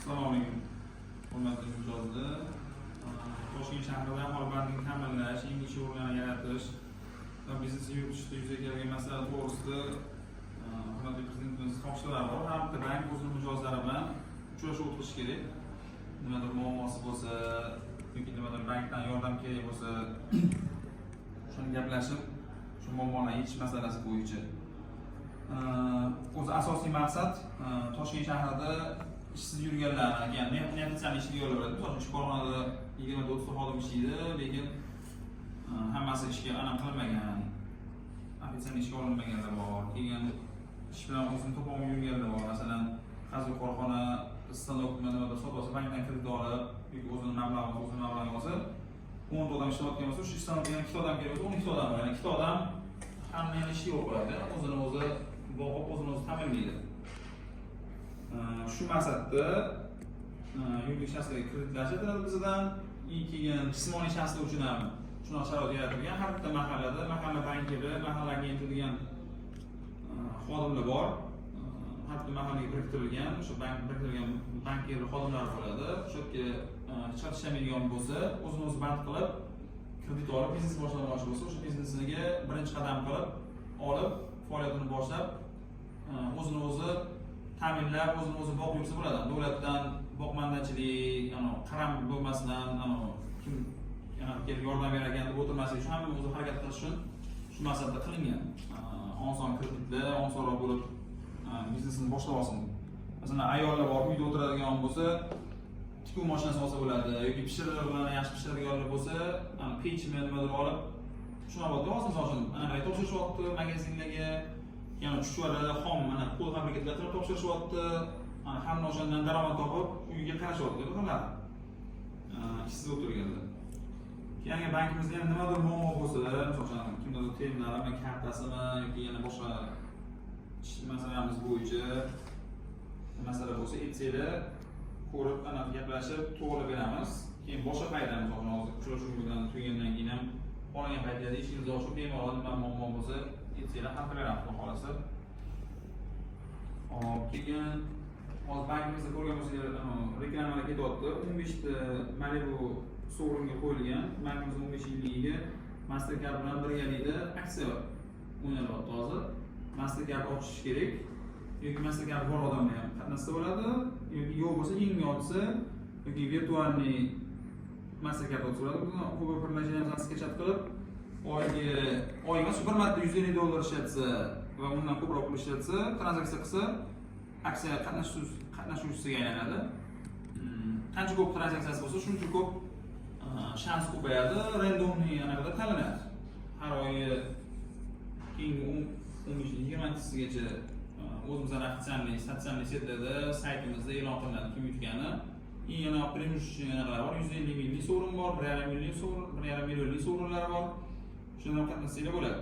Assalomu alaykum. Hurmatli mijozlar. Toshkent shahrida aholi bandligini ta'minlash, yangi ish o'rinlarini yaratish va biznesni yuritishda yuzaga kelgan masala to'g'risida hurmatli prezidentimiz topshiriqlari bor. Har bitta bank o'zining mijozlari bilan uchrashuv o'tkazish kerak. Nimadir muammosi bo'lsa, yoki nimadir bankdan yordam kerak bo'lsa, shuni gaplashib, shu muammolarni yechish masalasi bo'yicha. O'zi asosiy maqsad Toshkent shahrida ishsiz yurganlarni, ya'ni neofitsial ishga yo'llanadi. Misol uchun korxonada 20-30 xodim ishlaydi, lekin hammasi ishga aniq qilinmagan. Ofitsial ishga olinmaganlar bor. Keyin ish bilan o'zini to'polmay yurganlar bor. Masalan, hozir korxona stanok nimadir sotsa, bankdan kredit olib, yoki o'zini mablag'i olsa, 10 odam ishlayotgan bo'lsa, shu stanokga 2 odam kerak bo'lsa, 12 odam, ya'ni 2 odam hammaning ishga yo'q bo'ladi. O'zini bo'g'ib, o'zini ta'minlaydi. Shu maqsadda yuridik shaxslarga kreditlar ajratiladi bizdan. Keyin jismoniy shaxslar uchun ham shunaqa sharoit yaratilgan. Har bitta mahallada mahalla bankiri, mahallaga intilgan xodimlar bor. Har bitta mahallaga biriktirilgan, o'sha biriktirilgan bankir xodimlar bo'ladi. O'sha yerga ishlamaydigan bo'lsa, o'zini band qilib, kredit olib, biznes boshlamoqchi bo'lsa, o'sha biznesiga birinchi qadam qilib, olib, faoliyatini boshlab, o'zini o'zi ta'minlab, o'zini o'zi boqib yursa bo'ladi. Davlatdan boqmandachilik, qaram bo'lmasdan, kim kelib yordam beradigan deb o'tirmaslik uchun hamma o'zi harakat qilish uchun shu maqsadda qilingan. Oson kreditlar, osonroq bo'lib biznesini boshlab olsin. Masalan, ayollar bor, uyda o'tiradigan bo'lsa, tikuv mashinasi olsa bo'ladi, yoki pishiriqlar bilan yaxshi pishiradiganlar bo'lsa, pechmi nimadir olib, shunaqa bo'ldi. Hozir misol uchun, ana topshirishyapti magazinlarga, ya'ni chuchvarlar, xom, mana qo'l fabrikatlarga topshirishyapti. Hamma o'shandan daromad topib, uyiga qarashyapti, bilalar. Ishsiz o'tirganlar. Keyin bankimizda ham nimadir muammo bo'lsa, masalan, kimdadir terminalmi, kartasimi yoki yana boshqa masalamiz bo'yicha masala bo'lsa, aytsanglar, ko'rib, aniq gaplashib, to'g'ri beramiz. Keyin boshqa paydamiz, hozir uchrashuv bilan tugagandan keyin ham qolgan paytlarda ishingiz oshib, bemalol nima muammo bo'lsa, aytsanglar, hal qilamiz, xudo xolasa. Keyin hozir bankimizda ko'rgan bo'lsangiz, reklamalar ketyapti. 15 ta Malibu sovringa qo'yilgan. Bankimizning 15 yilligiga Mastercard bilan birgalikda aksiya o'ynalyapti hozir. Mastercard ochish kerak. Yoki Mastercard bor odamlar ham qatnashsa bo'ladi, yoki yo'q bo'lsa, eng yotsa yoki virtualniy Mastercard olsa bo'ladi. Buni ko'p birlashganimizni sketchat qilib, oyga emas, bir marta $150 ishlatsa va undan ko'proq pul ishlatsa, tranzaksiya qilsa, aksiya qatnashuvchisiga aylanadi. Qancha ko'p tranzaksiyasi bo'lsa, shuncha ko'p shans ko'payadi, randomniy anaqada tanlanadi. Har oyi keyingi 15-20-sigacha o'zimizning ofitsialniy, statsionarniy saytlarda, saytimizda e'lon qilinadi kim yutgani. Yana premushchilar bor, 150 minglik sovrin bor, 1,5 millionlik sovrinlar bor. Shundan qatnashsanglar bo'ladi.